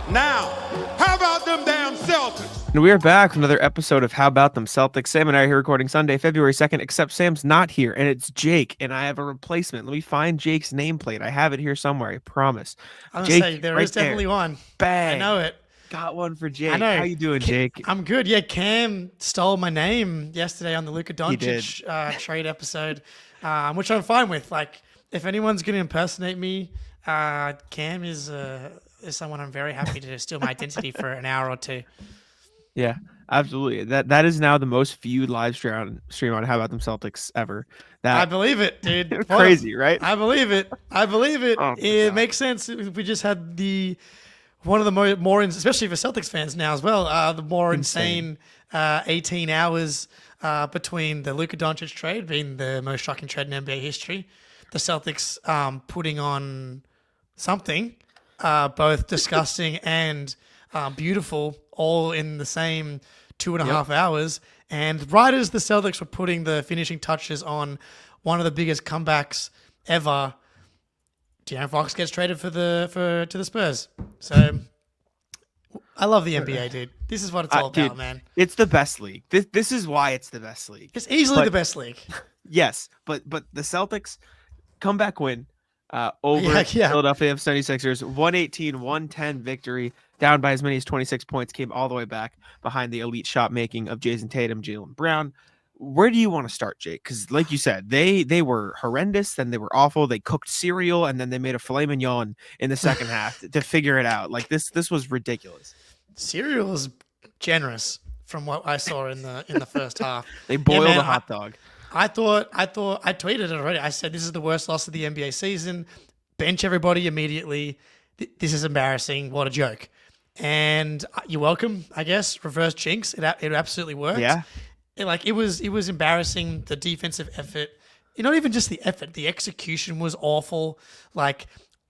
Now, how about them damn Celtics? And we are back with another episode of How About Them Celtics. Sam and I are here recording Sunday, February 2nd, except Sam's not here, and it's Jake, and I have a replacement. Let me find Jake's nameplate. I have it here somewhere, I promise. I'm Jake, gonna say there right is definitely there. one. Bang. I know it. Got one for Jake. I know. How you doing, Jake? I'm good. Yeah, Cam stole my name yesterday on the Luka did. Doncic trade episode, which I'm fine with. Like, if anyone's gonna impersonate me, Cam is someone I'm very happy to steal my identity for an hour or two. Yeah, absolutely. That is now the most viewed live stream on How About Them Celtics ever. I believe it, dude. Crazy, right? I believe it. Oh, It makes sense if we just had one of the more especially for Celtics fans now as well, the more insane 18 hours between the Luka Doncic trade being the most shocking trade in NBA history, the Celtics putting on something both disgusting and beautiful, all in the same 2.5 hours. And right as the Celtics were putting the finishing touches on one of the biggest comebacks ever, De'Aaron Fox gets traded to the Spurs. So I love the NBA, dude. This is what it's all about, man. It's the best league. This is why it's the best league. It's easily the best league. Yes, but the Celtics comeback win over Philadelphia 76ers, 118-110 victory, down by as many as 26 points, came all the way back behind the elite shot making of Jayson Tatum, Jaylen Brown. Where do you want to start, Jake? Because like you said, they were horrendous, then they were awful. They cooked cereal, and then they made a filet mignon in the second half to figure it out. Like this was ridiculous. Cereal is generous from what I saw in the first half. They boiled a hot dog. I tweeted it already. I said, this is the worst loss of the NBA season. Bench everybody immediately. This is embarrassing. What a joke. And you're welcome, I guess. Reverse jinx. It absolutely worked. Yeah. It was embarrassing. The defensive effort, not even just the effort, the execution was awful. Like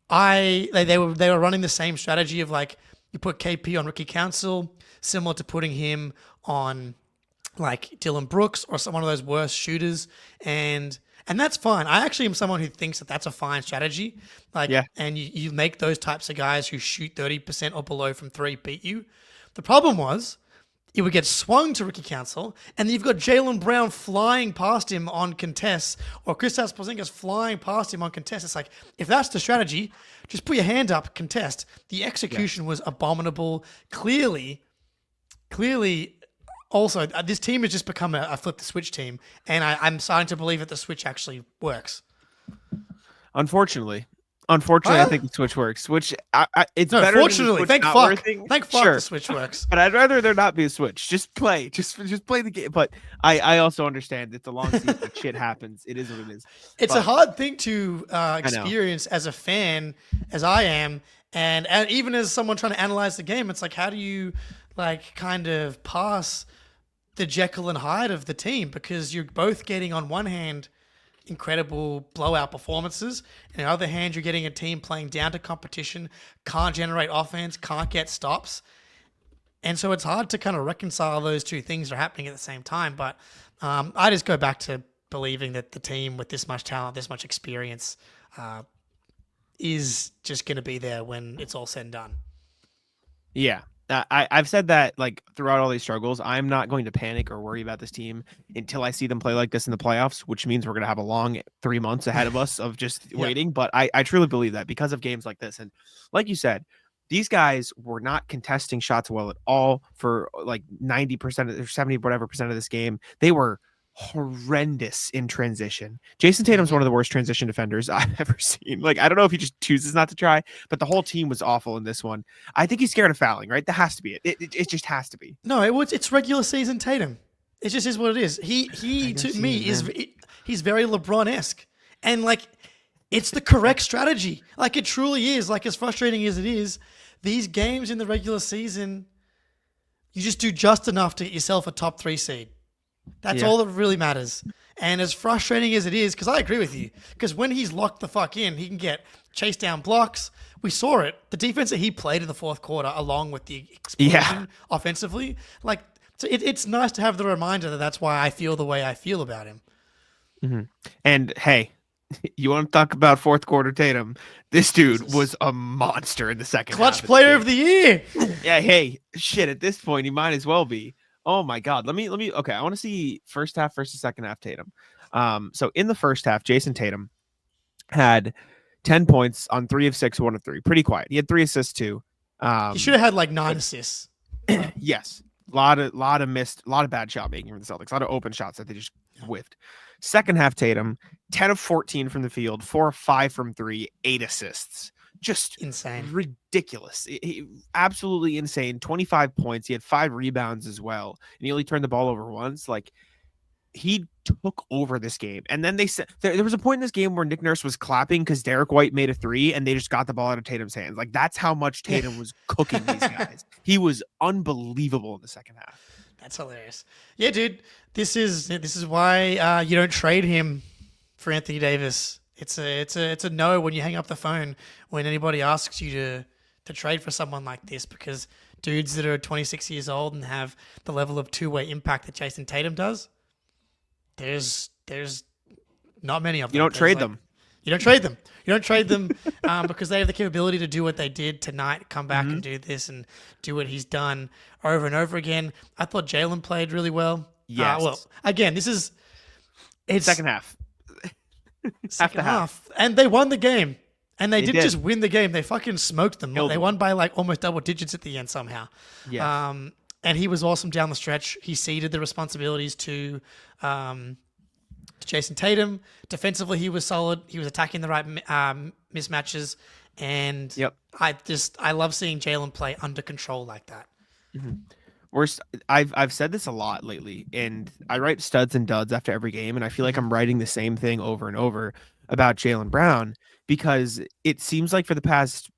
they were running the same strategy of like, you put KP on rookie council, similar to putting him on like Dylan Brooks or one of those worst shooters, and that's fine. I actually am someone who thinks that that's a fine strategy. Like, and you make those types of guys who shoot 30% or below from three beat you. The problem was it would get swung to rookie council, and then you've got Jaylen Brown flying past him on contests, or Kristaps Porzingis flying past him on contests. It's like, if that's the strategy, just put your hand up, contest. The execution was abominable. Clearly, also, this team has just become a flip the switch team, and I'm starting to believe that the switch actually works. Unfortunately, I think the switch works. Which it's no, better. Fortunately, thank fuck. Thank fuck sure. The switch works. But I'd rather there not be a switch. Just play. Just play the game. But I also understand it's a long season. Shit happens. It is what it is. It's a hard thing to experience as a fan, as I am, and even as someone trying to analyze the game. It's like, how do you like kind of pass the Jekyll and Hyde of the team, because you're both getting, on one hand, incredible blowout performances, and on the other hand, you're getting a team playing down to competition, can't generate offense, can't get stops. And so it's hard to kind of reconcile those two things that are happening at the same time. But I just go back to believing that the team with this much talent, this much experience, is just going to be there when it's all said and done. Yeah. I've said that like throughout all these struggles, I'm not going to panic or worry about this team until I see them play like this in the playoffs, which means we're going to have a long 3 months ahead of us of just waiting. But I truly believe that because of games like this. And like you said, these guys were not contesting shots well at all for like 90% or 70 whatever percent of this game. They were horrendous in transition. Jayson Tatum's one of the worst transition defenders I've ever seen. Like, I don't know if he just chooses not to try, but the whole team was awful in this one. I think he's scared of fouling, right? That has to be it. It just has to be. No, it's regular season Tatum. It just is what it is. He to me he's very LeBron-esque, and like, it's the correct strategy. Like, it truly is. Like, as frustrating as it is, these games in the regular season, you just do just enough to get yourself a top 3 seed. That's all that really matters. And as frustrating as it is, because I agree with you, because when he's locked the fuck in, he can get chased down blocks. We saw it. The defense that he played in the fourth quarter, along with the explosion offensively, like, so it's nice to have the reminder that that's why I feel the way I feel about him. Mm-hmm. And hey, You want to talk about fourth quarter Tatum? This dude was a monster in the second Clutch half player of the year. Yeah, hey, shit, at this point, he might as well be. Oh my God. Okay, I want to see first half versus second half Tatum. So in the first half, Jayson Tatum had 10 points on 3 of 6, 1 of 3. Pretty quiet. He had 3 assists too. He should have had like 9 assists. Yes. A lot of bad shot making from the Celtics. A lot of open shots that they just whiffed. Second half, Tatum, 10 of 14 from the field, 4 of 5 from 3, 8 assists. Just insane. Ridiculous. Absolutely insane. 25 points. He had 5 rebounds as well. And he only turned the ball over once. Like, he took over this game. And then they said there was a point in this game where Nick Nurse was clapping because Derrick White made a 3 and they just got the ball out of Tatum's hands. Like, that's how much Tatum was cooking these guys. He was unbelievable in the second half. That's hilarious. Yeah, dude. This is why you don't trade him for Anthony Davis. It's a no when you hang up the phone when anybody asks you to trade for someone like this, because dudes that are 26 years old and have the level of two-way impact that Jayson Tatum does, there's not many of them. You don't trade them. You don't trade them. You don't trade them because they have the capability to do what they did tonight, come back and do this and do what he's done over and over again. I thought Jaylen played really well. Yes. Well, again, it's second half. Second half. And they won the game. And they didn't just win the game. They fucking smoked them. They won by like almost double digits at the end somehow. Yeah. And he was awesome down the stretch. He ceded the responsibilities to Jayson Tatum. Defensively, he was solid. He was attacking the right mismatches. And I love seeing Jaylen play under control like that. I've said this a lot lately, and I write studs and duds after every game, and I feel like I'm writing the same thing over and over about Jaylen Brown, because it seems like for the past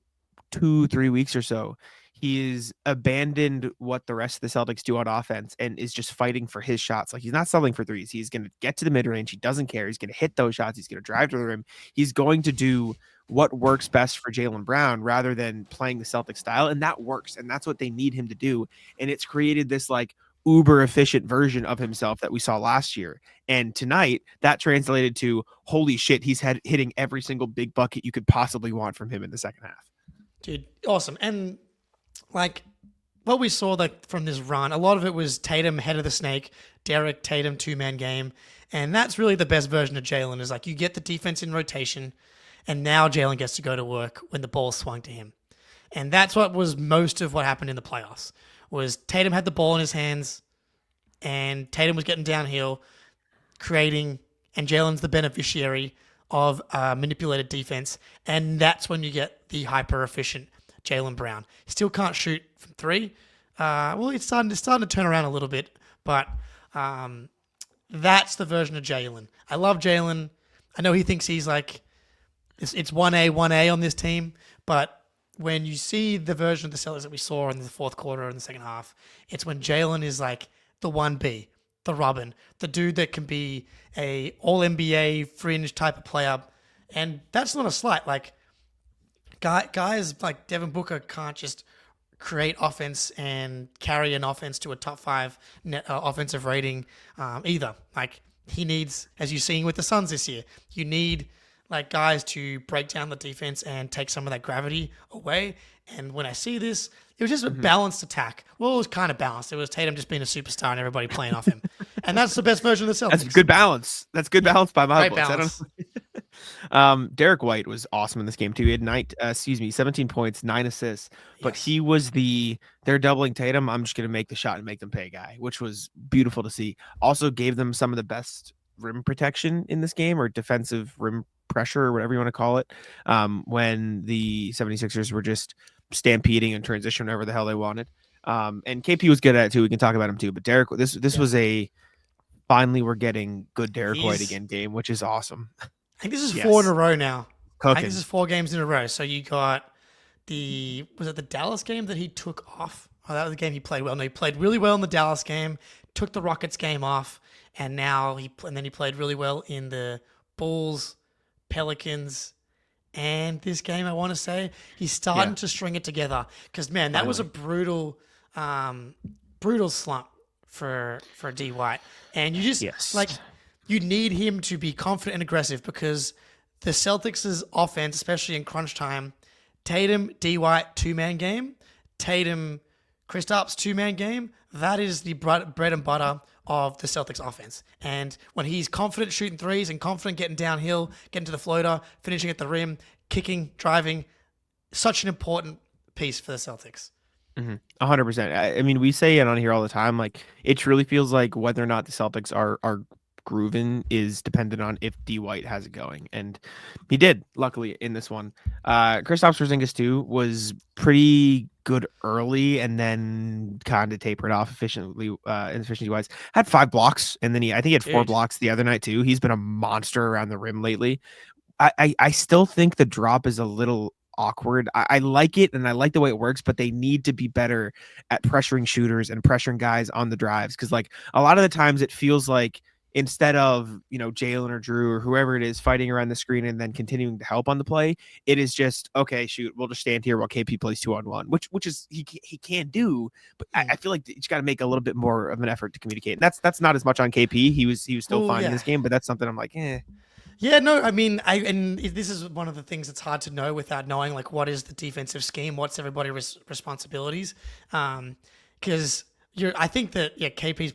2-3 weeks or so, he's abandoned what the rest of the Celtics do on offense and is just fighting for his shots. Like, he's not settling for threes. He's going to get to the mid-range. He doesn't care. He's going to hit those shots. He's going to drive to the rim. He's going to do what works best for Jaylen Brown rather than playing the Celtic style. And that works. And that's what they need him to do. And it's created this like uber efficient version of himself that we saw last year. And tonight that translated to, holy shit, he's hitting every single big bucket you could possibly want from him in the second half. Dude, awesome. And like what we saw from this run, a lot of it was Tatum head of the snake, Derrick, Tatum, 2-man game. And that's really the best version of Jaylen, is like you get the defense in rotation, and now Jaylen gets to go to work when the ball swung to him. And that's what was most of what happened in the playoffs, was Tatum had the ball in his hands, and Tatum was getting downhill, creating, and Jaylen's the beneficiary of manipulated defense. And that's when you get the hyper-efficient Jaylen Brown. Still can't shoot from 3. Well, it's starting to turn around a little bit, but that's the version of Jaylen. I love Jaylen. I know he thinks he's like, it's 1A on this team, but when you see the version of the Celtics that we saw in the fourth quarter and the second half, it's when Jaylen is like the 1B, the Robin, the dude that can be a all-NBA fringe type of player. And that's not a slight. Like, guys like Devin Booker can't just create offense and carry an offense to a top 5 net offensive rating either. Like, he needs, as you're seeing with the Suns this year, you need like guys to break down the defense and take some of that gravity away. And when I see this, it was just a balanced attack. Well, it was kind of balanced. It was Tatum just being a superstar and everybody playing off him. And that's the best version of the Celtics. That's good balance. That's good balance by my books. Balance. Derrick White was awesome in this game too. He had 17 points, 9 assists, but he was they're doubling Tatum. I'm just going to make the shot and make them pay guy, which was beautiful to see. Also gave them some of the best rim protection in this game, or defensive rim pressure, or whatever you want to call it, when the 76ers were just stampeding and transition whenever the hell they wanted. And KP was good at it too. We can talk about him too. But Derrick, this was finally we're getting good Derrick White again game, which is awesome. I think this is 4 in a row now. Cooking. I think this is 4 games in a row. So you got was it the Dallas game that he took off? Oh, that was the game he played well. No, he played really well in the Dallas game, took the Rockets game off, and then he played really well in the Bulls, Pelicans, and this game. I want to say he's starting to string it together, because man, that was a brutal slump for D White, and you just like, you need him to be confident and aggressive, because the Celtics' offense, especially in crunch time, Tatum, D. White, two-man game, Tatum, Kristaps, two-man game, that is the bread and butter of the Celtics offense. And when he's confident shooting threes and confident getting downhill, getting to the floater, finishing at the rim, kicking, driving, such an important piece for the Celtics. 100%. I mean, we say it on here all the time. Like, it truly feels like whether or not the Celtics are grooving is dependent on if D White has it going, and he did. Luckily, in this one, Kristaps Porzingis too was pretty good early, and then kind of tapered off efficiency wise. Had 5 blocks, and then I think he had 4 blocks the other night too. He's been a monster around the rim lately. I still think the drop is a little awkward. I like it and I like the way it works, but they need to be better at pressuring shooters and pressuring guys on the drives, because like a lot of the times it feels like instead of Jaylen or Drew or whoever it is fighting around the screen and then continuing to help on the play, it is just okay, shoot, we'll just stand here while KP plays 2-on-1, which is he can do, but I feel like you got to make a little bit more of an effort to communicate. And that's not as much on KP. He was still fine in this game, but that's something I'm like, Yeah, no, I mean, and this is one of the things that's hard to know without knowing, like, what is the defensive scheme, what's everybody's responsibilities, because I think that KP's,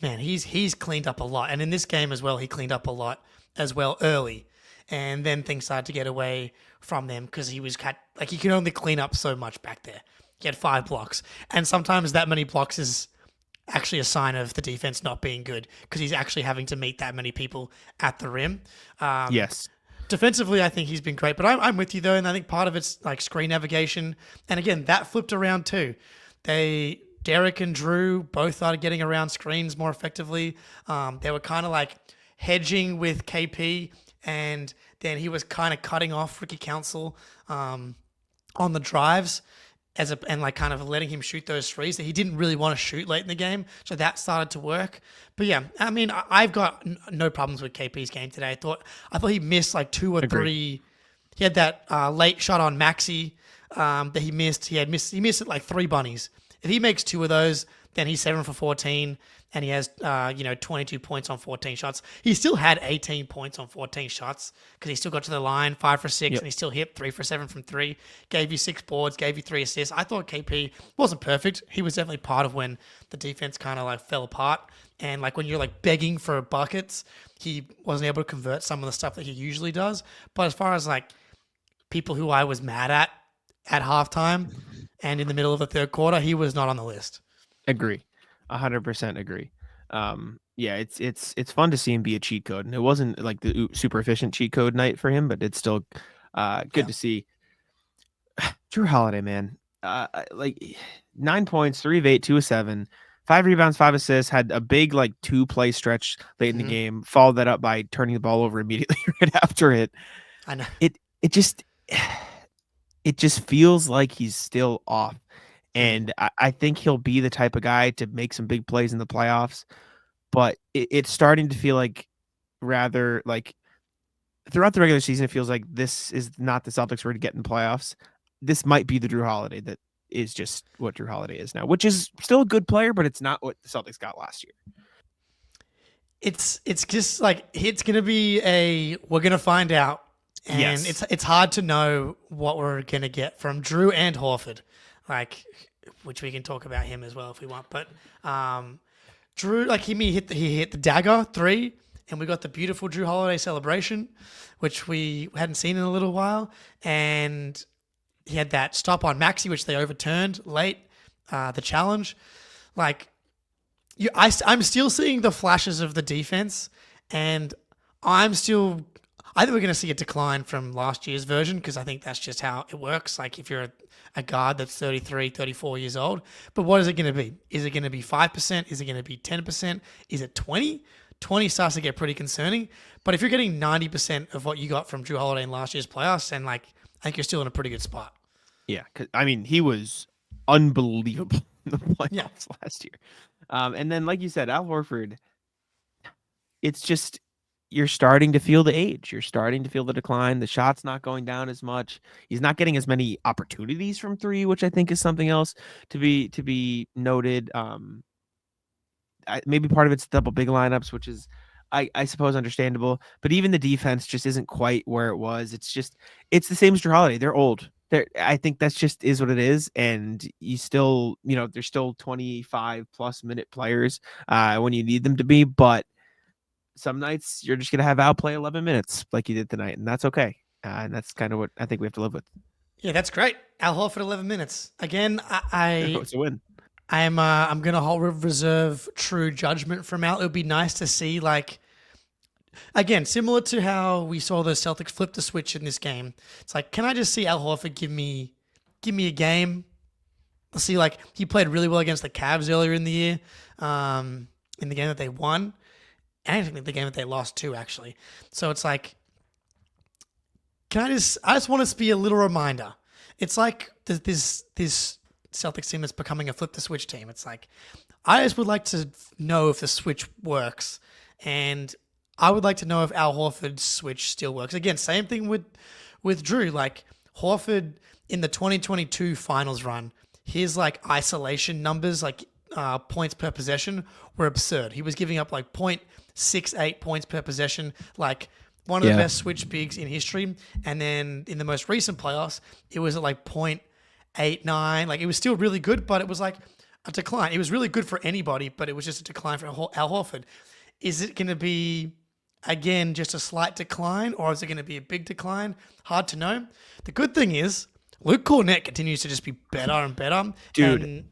man, he's cleaned up a lot, and in this game as well, he cleaned up a lot as well early, and then things started to get away from them because he could only clean up so much back there. He had 5 blocks, and sometimes that many blocks is actually a sign of the defense not being good because he's actually having to meet that many people at the rim. Yes. Defensively, I think he's been great, but I'm with you though, and I think part of it's like screen navigation. And again, that flipped around too. Derrick and Drew both started getting around screens more effectively. They were kind of like hedging with KP, and then he was kind of cutting off Ricky Council on the drives. And like kind of letting him shoot those threes that he didn't really want to shoot late in the game. So that started to work. But yeah, I mean, I've got no problems with KP's game today. I thought he missed like 2 or 3. He had that late shot on Maxey that he missed. He missed it like 3 bunnies. If he makes 2 of those, then he's 7 for 14, and he has 22 points on 14 shots. He still had 18 points on 14 shots because he still got to the line 5 for 6, and he still hit 3 for 7 from 3. Gave you 6 boards, gave you 3 assists. I thought KP wasn't perfect. He was definitely part of when the defense kind of like fell apart, and like when you're like begging for buckets, he wasn't able to convert some of the stuff that he usually does. But as far as like people who I was mad at halftime and in the middle of the third quarter, he was not on the list. Agree. 100% agree. Yeah, it's fun to see him be a cheat code, and it wasn't like the super efficient cheat code night for him, but it's still good to see. Drew Holiday, man, like 9 points, 3 of 8, 2 of 7, 5 rebounds, 5 assists. Had a big like 2-play stretch late in the game. Followed that up by turning the ball over immediately right after it. I know it just feels like he's still off. And I think he'll be the type of guy to make some big plays in the playoffs. But it's starting to feel like, rather like throughout the regular season, it feels like this is not the Celtics we're to get in playoffs. This might be the Drew Holiday that is just what Drew Holiday is now, which is still a good player, but it's not what the Celtics got last year. It's just like it's gonna be we're gonna find out, and it's hard to know what we're gonna get from Drew and Horford. Like, which we can talk about him as well if we want. But Drew, like he hit the dagger 3, and we got the beautiful Drew Holiday celebration, which we hadn't seen in a little while. And he had that stop on Maxey, which they overturned late, the challenge. Like, I'm still seeing the flashes of the defense, and I think we're going to see a decline from last year's version because I think that's just how it works. Like, if you're a guard that's 33, 34 years old. But what is it going to be? Is it going to be 5%? Is it going to be 10%? Is it 20? 20 starts to get pretty concerning. But if you're getting 90% of what you got from Drew Holiday in last year's playoffs, then like I think you're still in a pretty good spot. Yeah, because I mean, he was unbelievable in the playoffs last year. And then, like you said, Al Horford, it's just, you're starting to feel the age. You're starting to feel the decline. The shot's not going down as much. He's not getting as many opportunities from 3, which I think is something else to be noted. Maybe part of it's double big lineups, which is I suppose understandable, but even the defense just isn't quite where it was. It's the same as Drew Holiday. They're old. I think that's just is what it is. And you still, they're still 25 plus minute players when you need them to be. But some nights you're just going to have outplay 11 minutes like you did tonight. And that's okay. And that's kind of what I think we have to live with. Yeah, that's great. Al Horford, 11 minutes. Again, It's a win. I'm going to reserve true judgment from Al. It would be nice to see, like, again, similar to how we saw the Celtics flip the switch in this game. It's like, can I just see Al Horford give me a game? Let's see, like, he played really well against the Cavs earlier in the year, in the game that they won, and I think the game that they lost too, actually. So it's like, I just want us to be a little reminder. It's like this Celtics team that's becoming a flip the switch team. It's like, I just would like to know if the switch works, and I would like to know if Al Horford's switch still works. Again, same thing with Drew. Like, Horford in the 2022 finals run, his like isolation numbers, like points per possession, were absurd. He was giving up like 0.68 points per possession, like one of the best switch bigs in history. And then in the most recent playoffs, it was at like 0.89. Like, it was still really good, but it was like a decline. It was really good for anybody, but it was just a decline for Al Horford. Is it going to be, again, just a slight decline, or is it going to be a big decline? Hard to know. The good thing is Luke Cornett continues to just be better and better. Dude. And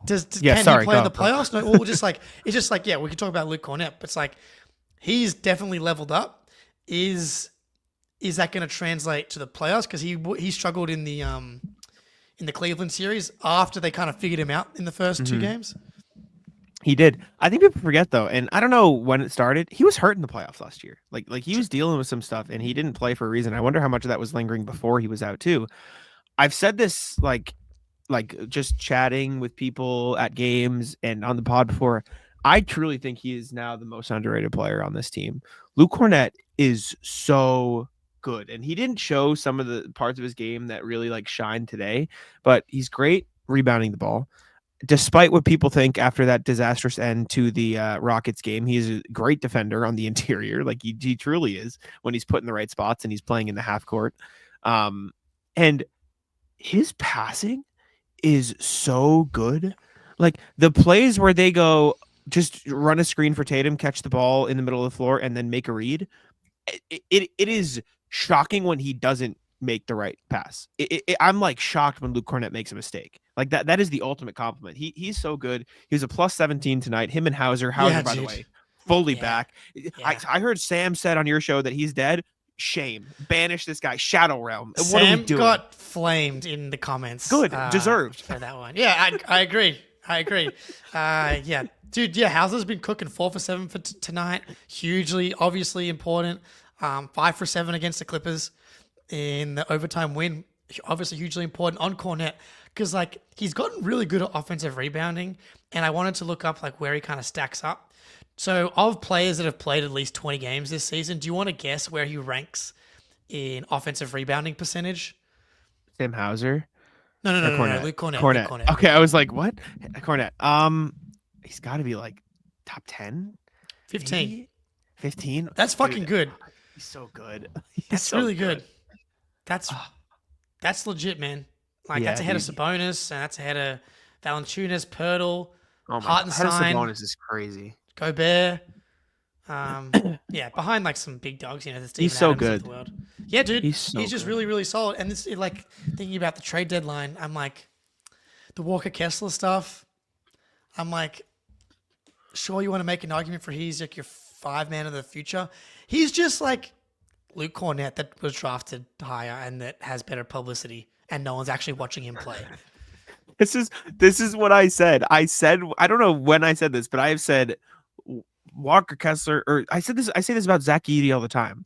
can he play in the playoffs? No, or just like, it's just like, yeah, we could talk about Luke Cornett, but it's like, he's definitely leveled up. Is that going to translate to the playoffs? Because he struggled in the Cleveland series after they kind of figured him out in the first two games. He did. I think people forget though, and I don't know when it started. He was hurt in the playoffs last year. Like he was dealing with some stuff, and he didn't play for a reason. I wonder how much of that was lingering before he was out too. I've said this like just chatting with people at games and on the pod before. I truly think he is now the most underrated player on this team. Luke Cornett is so good, and he didn't show some of the parts of his game that really like shine today, but he's great rebounding the ball. Despite what people think after that disastrous end to the Rockets game, he's a great defender on the interior. Like he truly is when he's put in the right spots and he's playing in the half court. And his passing is so good. Like the plays where they go just run a screen for Tatum, catch the ball in the middle of the floor, and then make a read. It is shocking when he doesn't make the right pass. I'm like shocked when Luke Cornett makes a mistake. Like that is the ultimate compliment. He's so good. He was a plus 17 tonight. Him and Hauser, by the way, fully back. Yeah. I heard Sam said on your show that he's dead. Shame. Banish this guy. Shadow Realm. What Sam are we doing? Got flamed in the comments. Good. Deserved. For that one. Yeah, I agree. Yeah. Dude, Hauser's been cooking 4 for 7 for tonight. Hugely, obviously important. 5 for 7 against the Clippers in the overtime win. Obviously hugely important on Cornett because like he's gotten really good at offensive rebounding, and I wanted to look up like where he kind of stacks up. So of players that have played at least 20 games this season, do you want to guess where he ranks in offensive rebounding percentage? Sam Hauser? No, Luke Cornett. Cornett. Luke Cornett. Okay, I was like, what? Cornett. He's got to be like top 10? 15. Maybe? 15? That's fucking good. He's so good. That's really good. That's legit, man. Like that's ahead of Sabonis, and that's ahead of Valanciunas, Pirtle, Hartenstein. Sabonis is crazy. Gobert. Behind like some big dogs, the Steven he's so Adams good. of the world. Yeah, dude, he's just really, really solid. And this, like, thinking about the trade deadline, I'm like, the Walker Kessler stuff. I'm like, sure, you want to make an argument for he's like your 5-man of the future. He's just like Luke Cornett that was drafted higher and that has better publicity, and no one's actually watching him play. This is what I said. I don't know when I said this, but I have said Walker Kessler, or I say this about Zach Edey all the time.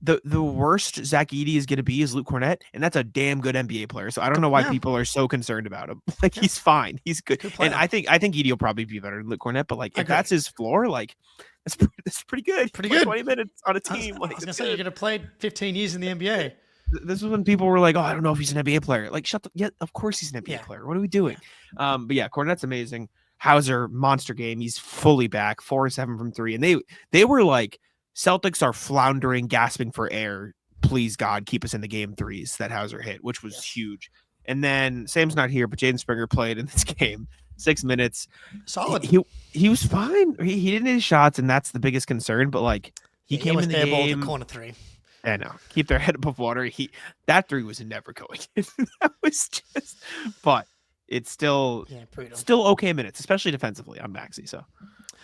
The worst Zach Edey is going to be is Luke Cornett, and that's a damn good NBA player. So I don't know why people are so concerned about him. Like he's fine, he's good, and I think Edey will probably be better than Luke Cornett. But like if that's his floor, like that's pretty good. Pretty good. 20 minutes on a team. I was gonna say you're gonna play 15 years in the NBA. This was when people were like, "Oh, I don't know if he's an NBA player." Like, of course he's an NBA player. What are we doing? But yeah, Cornett's amazing. Hauser, monster game. He's fully back, 4-7 from 3. And they were like, Celtics are floundering, gasping for air. Please, God, keep us in the game threes that Hauser hit, which was huge. And then Sam's not here, but Jaden Springer played in this game. 6 minutes. Solid. He was fine. He didn't hit his shots, and that's the biggest concern. But like he came in the game. To corner 3. I know. Keep their head above water. That 3 was never going in. That was just. But it's still okay minutes, especially defensively on Maxey. So,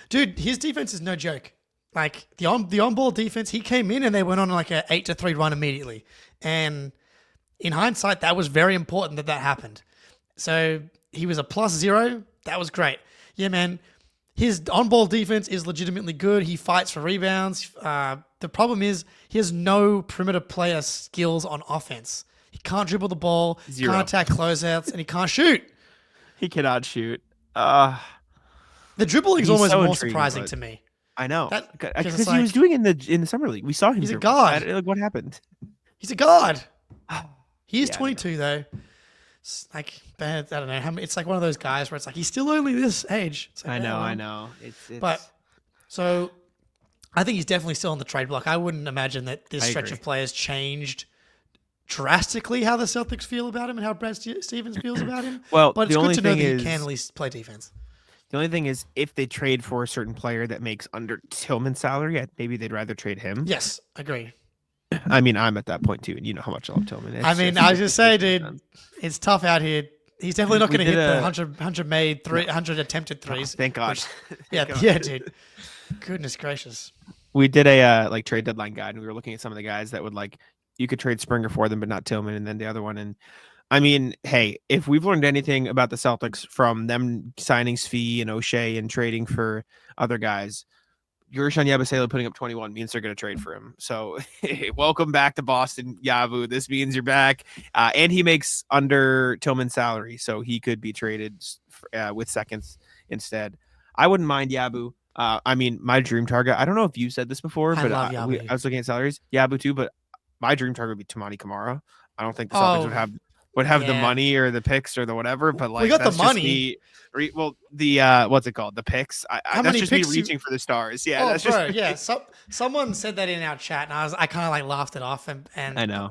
dude, his defense is no joke. Like the on-ball defense, he came in and they went on like a 8-3 run immediately. And in hindsight, that was very important that happened. So he was a +0. That was great. Yeah, man. His on-ball defense is legitimately good. He fights for rebounds. The problem is he has no perimeter player skills on offense. He can't dribble the ball, can't attack closeouts, and he can't shoot. He cannot shoot. The dribbling is almost so more surprising to me. I know, because like, he was doing in the summer league. We saw him. He's a guard. Like, what happened? He's a guard. He is 22 though. It's like bad. I don't know how many. It's like one of those guys where it's like he's still only this age. Like, I know. It's but so I think he's definitely still on the trade block. I wouldn't imagine that this stretch of players changed drastically how the Celtics feel about him and how Brad Stevens feels about him. Well, but it's good to know that he can at least play defense. The only thing is, if they trade for a certain player that makes under Tillman's salary, maybe they'd rather trade him. Yes, agree. I mean, I'm at that point too, and you know how much I love Tillman. I mean, I just say, dude, it's tough out here. He's definitely not going to hit the 100 attempted threes. Oh, thank God. Yeah, dude. Goodness gracious. We did a trade deadline guide, and we were looking at some of the guys that would you could trade Springer for them, but not Tillman, and then the other one. And I mean, hey, if we've learned anything about the Celtics from them signing Svi and O'Shea and trading for other guys, Yershon Yabusele putting up 21 means they're going to trade for him. So welcome back to Boston, Yabu. This means you're back. And he makes under Tillman's salary, so he could be traded with seconds instead. I wouldn't mind Yabu. I mean, my dream target, I don't know if you said this before, but I was looking at salaries. Yabu too, but my dream target would be Tamani Kamara. I don't think the Celtics would have the money or the picks or the whatever, but like we got the money. What's it called? The picks. That's just me reaching for the stars. Yeah, that's just yeah. Someone said that in our chat, and I kind of laughed it off, and I know.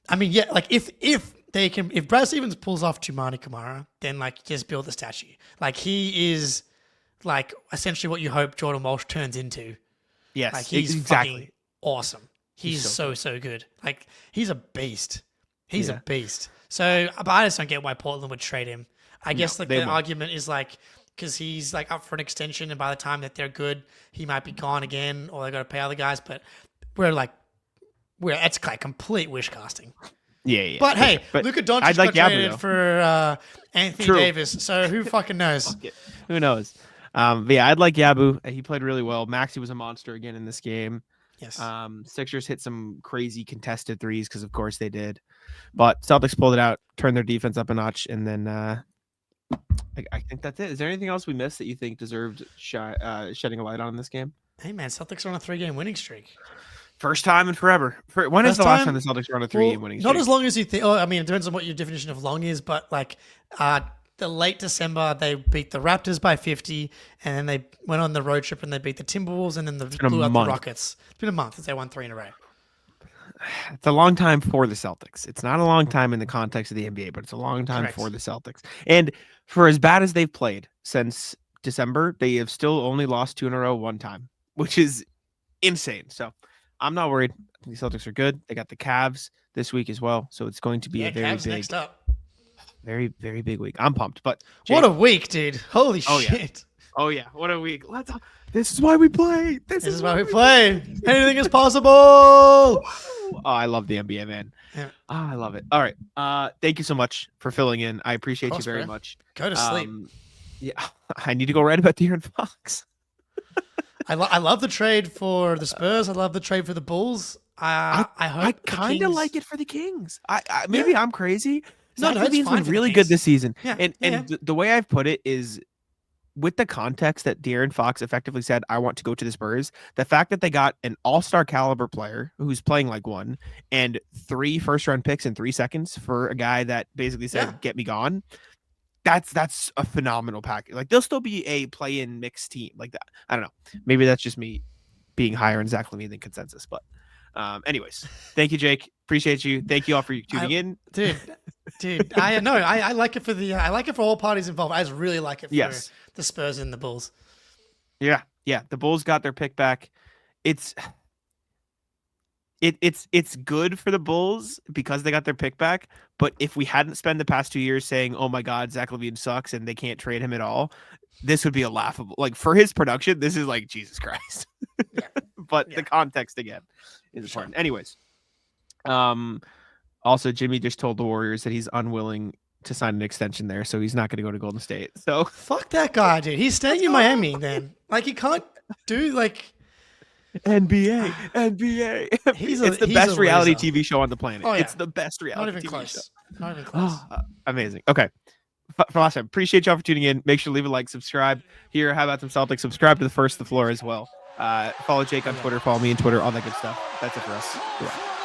If Brad Stevens pulls off Tamani Kamara, then just build the statue. He is essentially what you hope Jordan Walsh turns into. Yes, he's exactly fucking awesome. He's so good. He's a beast. He's a beast. So, but I just don't get why Portland would trade him. I guess the argument is because he's up for an extension, and by the time that they're good, he might be gone again, or they got to pay other guys. But it's complete wish casting. Yeah. But hey, Luka Doncic got traded for Anthony Davis, so who fucking knows? Who knows? But yeah, I'd like Yabu. He played really well. Maxey was a monster again in this game. Yes. Sixers hit some crazy contested threes because, of course, they did. But Celtics pulled it out, turned their defense up a notch, and then I think that's it. Is there anything else we missed that you think deserved shedding a light on in this game? Hey, man, Celtics are on a 3-game winning streak. First time in forever. When is the last time the Celtics were on a 3-game winning streak? Not as long as you think. Oh, I mean, it depends on what your definition of long is, but the late December, they beat the Raptors by 50, and then they went on the road trip and they beat the Timberwolves, and then they blew out the Rockets. It's been a month since they won 3 in a row. It's a long time for the Celtics. It's not a long time in the context of the NBA, but it's a long time for the Celtics. And for as bad as they've played since December, they have still only lost 2 in a row one time, which is insane. So I'm not worried. The Celtics are good. They got the Cavs this week as well, so it's going to be a very Cavs big, next up. very, very big week. I'm pumped. But what a week, dude! Holy shit! Oh yeah, what a week! This is why we play. This is why we play. Anything is possible. Oh, I love the NBA, man. Yeah. I love it. All right. Thank you so much for filling in. I appreciate you very much. Go to sleep. Yeah, I need to go write about De'Aaron Fox. I love the trade for the Spurs. I love the trade for the Bulls. I kind of like it for the Kings. Maybe I'm crazy. No, Zach LaVine's been really good this season. Yeah. And the way I've put it is, with the context that De'Aaron Fox effectively said, I want to go to the Spurs, the fact that they got an all-star caliber player who's playing like one and 3 first-round picks in 3 seconds for a guy that basically said, get me gone. that's a phenomenal package. Like they'll still be a play-in mixed team like that. I don't know. Maybe that's just me being higher in Zach LaVine than consensus. But anyways, thank you, Jake. Appreciate you. Thank you all for tuning in, dude. I like it for I like it for all parties involved. I just really like it for the Spurs and the Bulls. Yeah. The Bulls got their pick back. It's good for the Bulls because they got their pick back. But if we hadn't spent the past 2 years saying, "Oh my God, Zach LaVine sucks and they can't trade him at all," this would be a laughable. Like for his production, this is like Jesus Christ. But the context again is important. Anyways, also Jimmy just told the Warriors that he's unwilling to sign an extension there, so he's not going to go to Golden State. So fuck that guy, dude. He's staying in Miami. Then like he can't do like. NBA. It's the best reality TV show on the planet. Oh, yeah. It's the best reality TV show. Not even close. Amazing. Okay. For last time, appreciate y'all for tuning in. Make sure to leave a like, subscribe here. How about some Celtics? Subscribe to the First the Floor as well. Follow Jake on Twitter. Follow me on Twitter. All that good stuff. That's it for us. Goodbye.